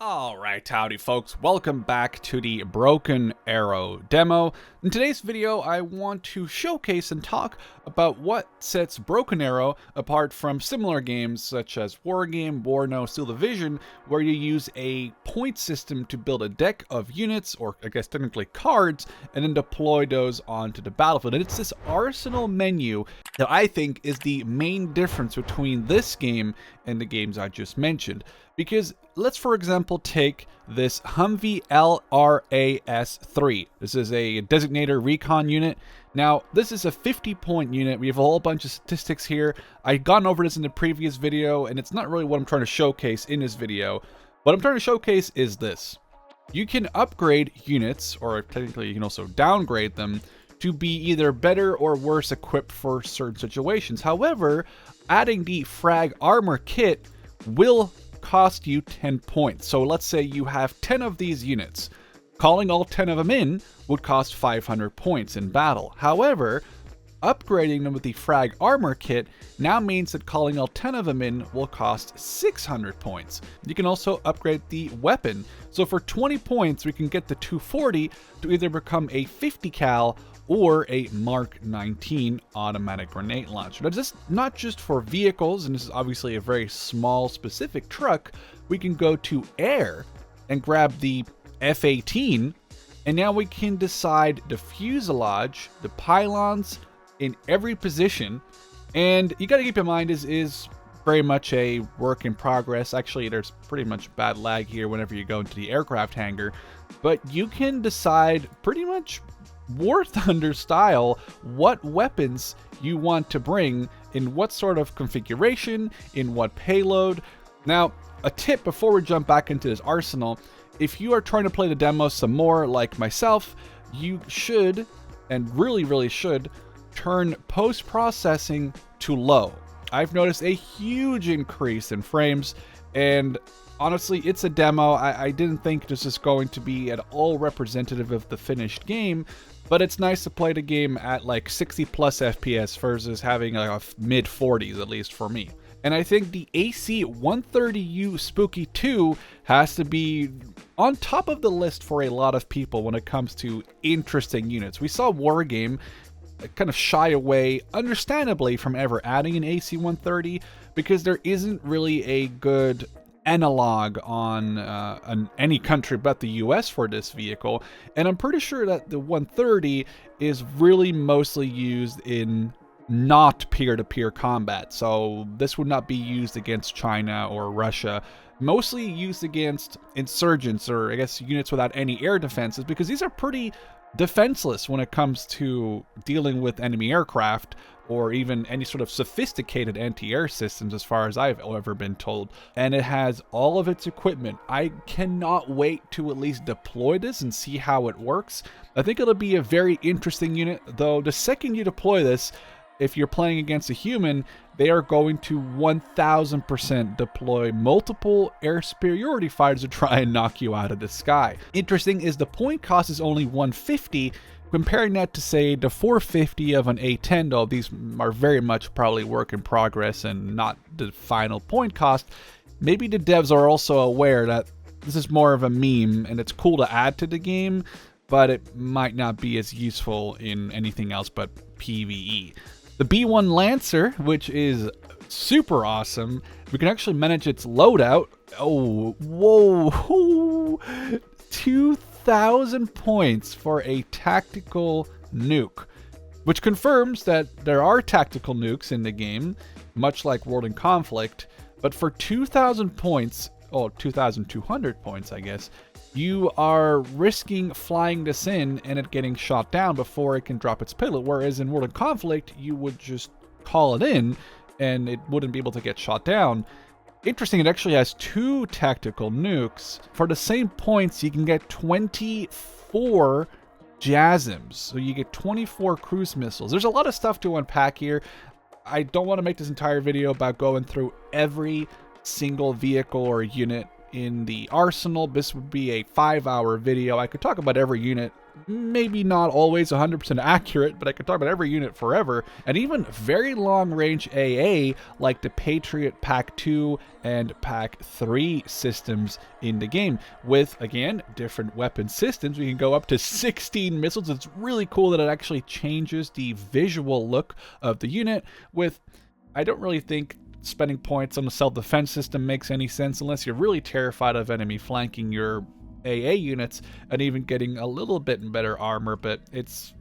Alright, howdy folks, welcome back to the Broken Arrow demo. In today's video, I want to showcase and talk about what sets Broken Arrow apart from similar games such as Wargame, WARNO, Steal the Vision, where you use a point system to build a deck of units, or I guess technically cards, and then deploy those onto the battlefield. And it's this arsenal menu that I think is the main difference between this game and the games I just mentioned. Because let's, for example, take this Humvee LRAS-3. This is a designator recon unit. Now, this is a 50-point unit. We have a whole bunch of statistics here. I've gone over this in the previous video, and it's not really what I'm trying to showcase in this video. What I'm trying to showcase is this. You can upgrade units, or technically you can also downgrade them, to be either better or worse equipped for certain situations. However, adding the frag armor kit will cost you 10 points. So let's say you have 10 of these units. Calling all 10 of them in would cost 500 points in battle. However, upgrading them with the frag armor kit now means that calling all 10 of them in will cost 600 points. You can also upgrade the weapon. So for 20 points, we can get the 240 to either become a 50 cal or a Mark 19 automatic grenade launcher. Now, this is not just for vehicles, and this is obviously a very small specific truck. We can go to air and grab the F-18, and now we can decide the fuselage, the pylons in every position. And you got to keep in mind is very much a work in progress. Actually, there's pretty much bad lag here whenever you go into the aircraft hangar, but you can decide pretty much War Thunder style what weapons you want to bring in what sort of configuration, in what payload. Now, a tip before we jump back into this arsenal: if you are trying to play the demo some more like myself, you should, and really should, turn post-processing to low. I've noticed a huge increase in frames, and honestly, it's a demo. I didn't think this is going to be at all representative of the finished game, but it's nice to play the game at like 60 plus FPS versus having like a mid 40s, at least for me. And I think the AC-130U Spooky 2 has to be on top of the list for a lot of people when it comes to interesting units. We saw Wargame kind of shy away, understandably, from ever adding an AC-130 because there isn't really a good analog on any country but the US for this vehicle, and I'm pretty sure that the 130 is really mostly used in not peer-to-peer combat, so this would not be used against China or Russia, mostly used against insurgents, or I guess units without any air defenses, because these are pretty defenseless when it comes to dealing with enemy aircraft or even any sort of sophisticated anti-air systems, as far as I've ever been told. And it has all of its equipment. I cannot wait to at least deploy this and see how it works. I think it'll be a very interesting unit, though the second you deploy this, if you're playing against a human, they are going to 1000% deploy multiple air superiority fighters to try and knock you out of the sky. Interesting is the point cost is only 150, comparing that to, say, the 450 of an A10, though these are very much probably work in progress and not the final point cost. Maybe the devs are also aware that this is more of a meme and it's cool to add to the game, but it might not be as useful in anything else but PvE. The B1 Lancer, which is super awesome, we can actually manage its loadout. Oh, whoa, 2,000 points for a tactical nuke, which confirms that there are tactical nukes in the game, much like World in Conflict, but for 2,000 points, oh, 2,200 points, I guess, you are risking flying this in and it getting shot down before it can drop its payload, whereas in World in Conflict, you would just call it in and it wouldn't be able to get shot down. Interesting, it actually has 2 tactical nukes. For the same points, you can get 24 JASMs, so you get 24 cruise missiles. There's a lot of stuff to unpack here. I don't want to make this entire video about going through every single vehicle or unit in the arsenal. This would be a 5-hour video. I could talk about every unit maybe not always 100% accurate, but I could talk about every unit forever, and even very long-range AA like the Patriot Pack 2 and Pack 3 systems in the game, with, again, different weapon systems. We can go up to 16 missiles. It's really cool that it actually changes the visual look of the unit. With, I don't really think spending points on the self-defense system makes any sense unless you're really terrified of enemy flanking your AA units and even getting a little bit better armor, but it's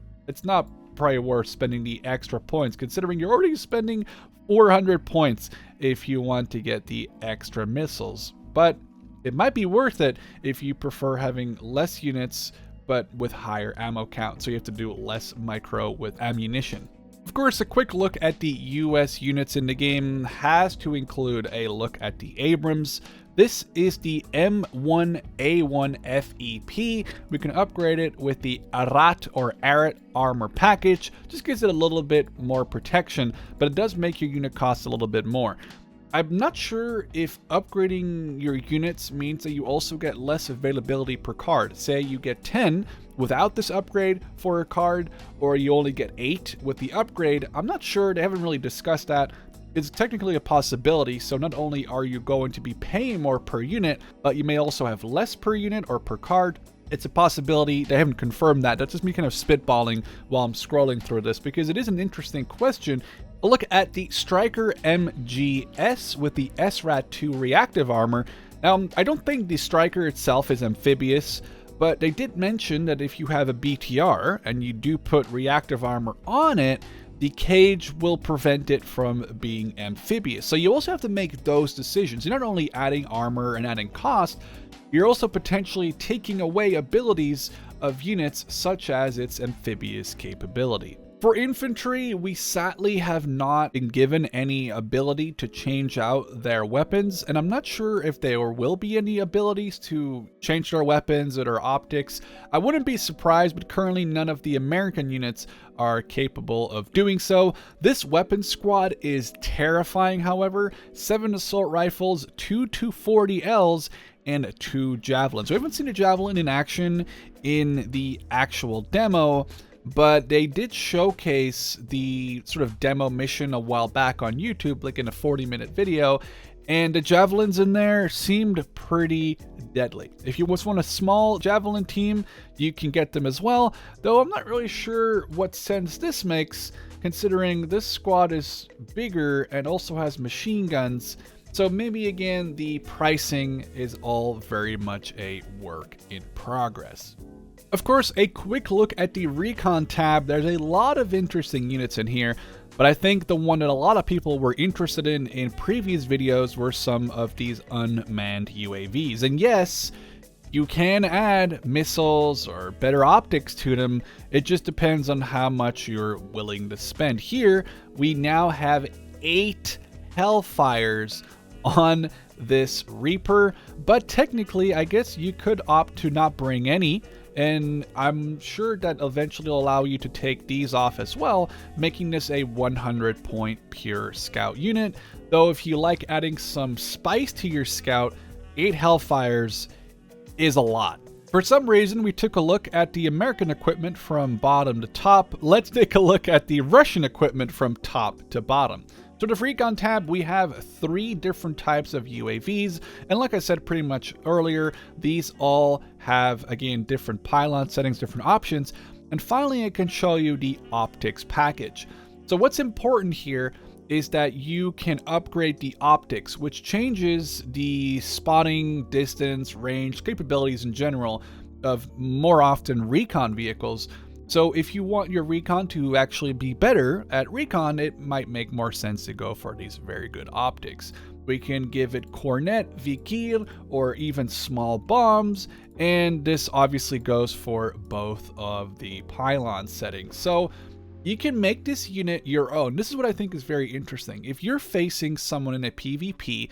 not probably worth spending the extra points, considering you're already spending 400 points if you want to get the extra missiles. But it might be worth it if you prefer having less units but with higher ammo count, so you have to do less micro with ammunition. Of course, a quick look at the US units in the game has to include a look at the Abrams. This is the M1A1 FEP. We can upgrade it with the Arat or Arat armor package. Just gives it a little bit more protection, but it does make your unit cost a little bit more. I'm not sure if upgrading your units means that you also get less availability per card. Say you get 10 without this upgrade for a card, or you only get 8 with the upgrade. I'm not sure, they haven't really discussed that. It's technically a possibility, so not only are you going to be paying more per unit, but you may also have less per unit or per card. It's a possibility. They haven't confirmed that. That's just me kind of spitballing while I'm scrolling through this, because it is an interesting question. A look at the Stryker MGS with the SRAT-2 reactive armor. Now, I don't think the Stryker itself is amphibious, but they did mention that if you have a BTR and you do put reactive armor on it, the cage will prevent it from being amphibious. So you also have to make those decisions. You're not only adding armor and adding cost, you're also potentially taking away abilities of units such as its amphibious capability. For infantry, we sadly have not been given any ability to change out their weapons, and I'm not sure if there will be any abilities to change their weapons or their optics. I wouldn't be surprised, but currently none of the American units are capable of doing so. This weapon squad is terrifying, however. 7 assault rifles, 2 240Ls, and 2 javelins. We haven't seen a javelin in action in the actual demo, but they did showcase the sort of demo mission a while back on YouTube, like in a 40-minute video, and the javelins in there seemed pretty deadly. If you just want a small javelin team, you can get them as well, though I'm not really sure what sense this makes, considering this squad is bigger and also has machine guns. So maybe again, the pricing is all very much a work in progress. Of course, a quick look at the Recon tab. There's a lot of interesting units in here, but I think the one that a lot of people were interested in previous videos were some of these unmanned UAVs. And yes, you can add missiles or better optics to them. It just depends on how much you're willing to spend. Here, we now have 8 Hellfires on this Reaper, but technically, I guess you could opt to not bring any. And I'm sure that eventually will allow you to take these off as well, making this a 100-point pure scout unit. Though if you like adding some spice to your scout, 8 Hellfires is a lot. For some reason, we took a look at the American equipment from bottom to top. Let's take a look at the Russian equipment from top to bottom. So the Recon tab, we have 3 different types of UAVs, and like I said pretty much earlier, these all have, again, different pylon settings, different options, and finally I can show you the optics package. So what's important here is that you can upgrade the optics, which changes the spotting, distance, range, capabilities in general of more often Recon vehicles. So if you want your Recon to actually be better at Recon, it might make more sense to go for these very good optics. We can give it Cornet, Vikir, or even small bombs, and this obviously goes for both of the pylon settings. So you can make this unit your own. This is what I think is very interesting. If you're facing someone in a PvP,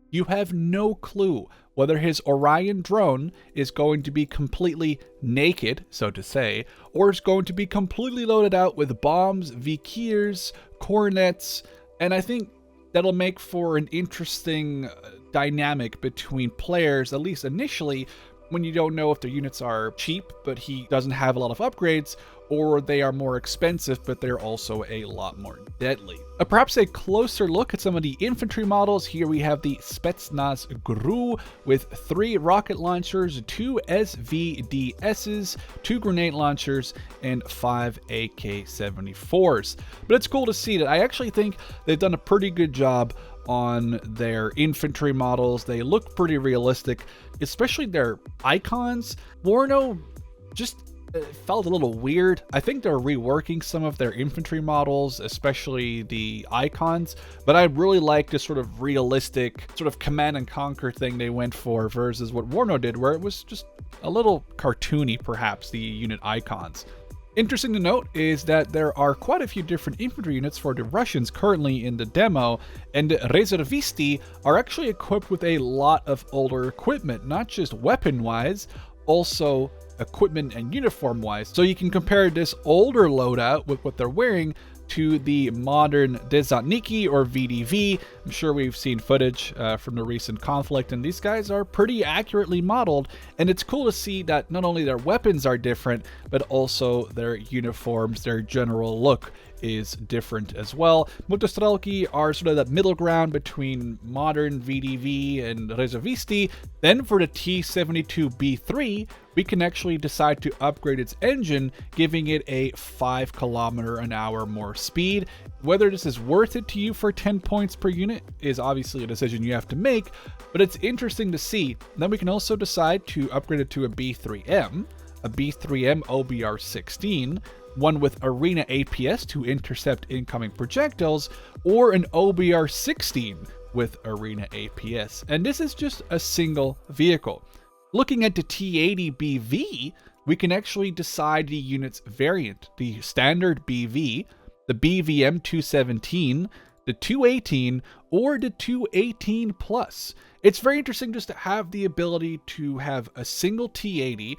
you have no clue whether his Orion drone is going to be completely naked, so to say, or is going to be completely loaded out with bombs, Vikirs, Cornets, and I think that'll make for an interesting dynamic between players, at least initially, when you don't know if their units are cheap, but he doesn't have a lot of upgrades, or they are more expensive, but they're also a lot more deadly. Perhaps a closer look at some of the infantry models. Here we have the Spetsnaz Gru with 3 rocket launchers, 2 SVDSs, 2 grenade launchers, and 5 AK-74s. But it's cool to see that I actually think they've done a pretty good job on their infantry models. They look pretty realistic, especially their icons. WARNO just felt a little weird. I think they're reworking some of their infantry models, especially the icons, but I really like this sort of realistic sort of command and conquer thing they went for versus what WARNO did, where it was just a little cartoony, perhaps, the unit icons. Interesting to note is that there are quite a few different infantry units for the Russians currently in the demo, and the Rezervisti are actually equipped with a lot of older equipment, not just weapon-wise, also equipment and uniform wise. So you can compare this older loadout with what they're wearing to the modern Desantniki or VDV. I'm sure we've seen footage from the recent conflict, and these guys are pretty accurately modeled, and it's cool to see that not only their weapons are different, but also their uniforms, their general look is different as well. Motostrelki are sort of that middle ground between modern VDV and Rezervisti. Then for the T-72B3, we can actually decide to upgrade its engine, giving it a 5 km/h more speed. Whether this is worth it to you for 10 points per unit is obviously a decision you have to make, but it's interesting to see. Then we can also decide to upgrade it to a B3M OBR-16, one with Arena APS to intercept incoming projectiles, or an OBR-16 with Arena APS. And this is just a single vehicle. Looking at the T-80BV, we can actually decide the unit's variant, the standard BV, the BVM-217, the 218, or the 218 Plus. It's very interesting just to have the ability to have a single T-80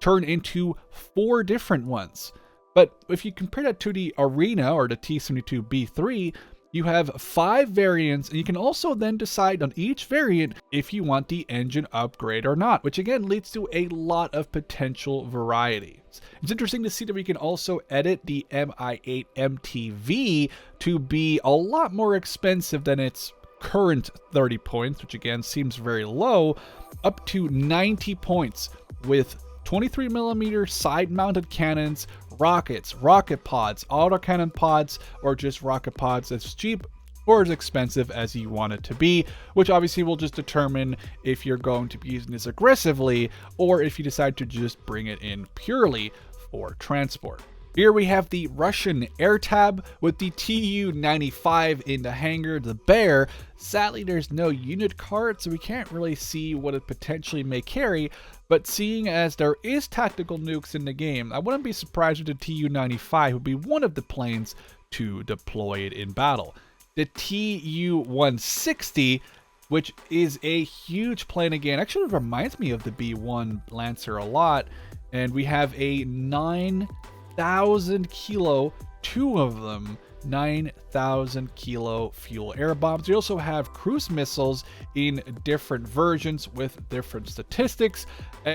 turn into 4 different ones. But if you compare that to the Arena or the T-72B3, you have 5 variants, and you can also then decide on each variant if you want the engine upgrade or not, which again leads to a lot of potential variety. It's interesting to see that we can also edit the Mi-8 MTV to be a lot more expensive than its current 30 points, which again seems very low, up to 90 points with 23mm side-mounted cannons, rockets, rocket pods, autocannon pods, or just rocket pods that's cheap or as expensive as you want it to be, which obviously will just determine if you're going to be using this aggressively or if you decide to just bring it in purely for transport. Here we have the Russian air tab with the Tu-95 in the hangar, the Bear. Sadly, there's no unit card, so we can't really see what it potentially may carry, but seeing as there is tactical nukes in the game, I wouldn't be surprised if the Tu-95 would be one of the planes to deploy it in battle. The Tu-160, which is a huge plane again, actually reminds me of the B-1 Lancer a lot, and we have a 9,000 kilo, 2 of them, 9,000 kilo fuel air bombs. We also have cruise missiles in different versions with different statistics.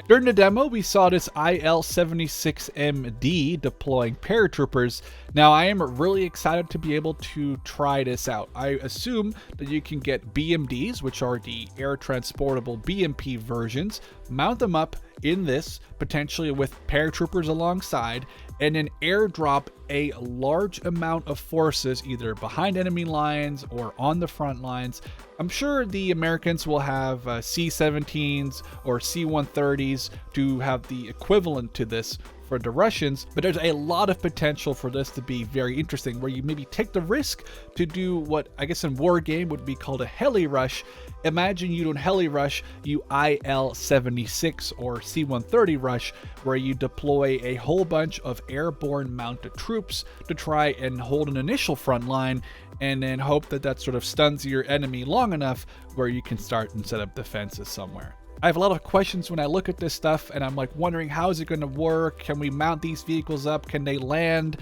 During the demo, we saw this IL-76MD deploying paratroopers. Now, I am really excited to be able to try this out. I assume that you can get BMDs, which are the air transportable BMP versions, mount them up in this, potentially with paratroopers alongside, and then airdrop a large amount of forces either behind enemy lines or on the front lines. I'm sure the Americans will have C-17s or C-130s to have the equivalent to this for the Russians, but there's a lot of potential for this to be very interesting, where you maybe take the risk to do what I guess in Wargame would be called a heli rush. Imagine you don't heli rush, you IL-76 or C-130 rush, where you deploy a whole bunch of airborne mounted troops to try and hold an initial front line, and then hope that that sort of stuns your enemy long enough where you can start and set up defenses somewhere. I have a lot of questions when I look at this stuff, and I'm like wondering, how is it going to work? Can we mount these vehicles up? Can they land?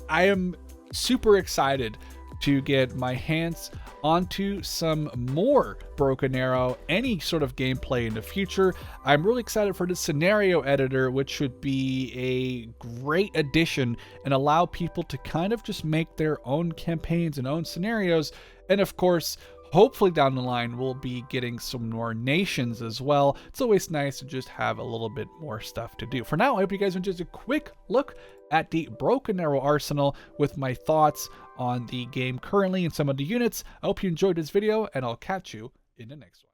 I am super excited to get my hands onto some more Broken Arrow, any sort of gameplay in the future. I'm really excited for this scenario editor, which should be a great addition and allow people to kind of just make their own campaigns and own scenarios. And of course, hopefully down the line, we'll be getting some more nations as well. It's always nice to just have a little bit more stuff to do. For now, I hope you guys enjoyed just a quick look at the Broken Arrow arsenal with my thoughts on the game currently and some of the units. I hope you enjoyed this video, and I'll catch you in the next one.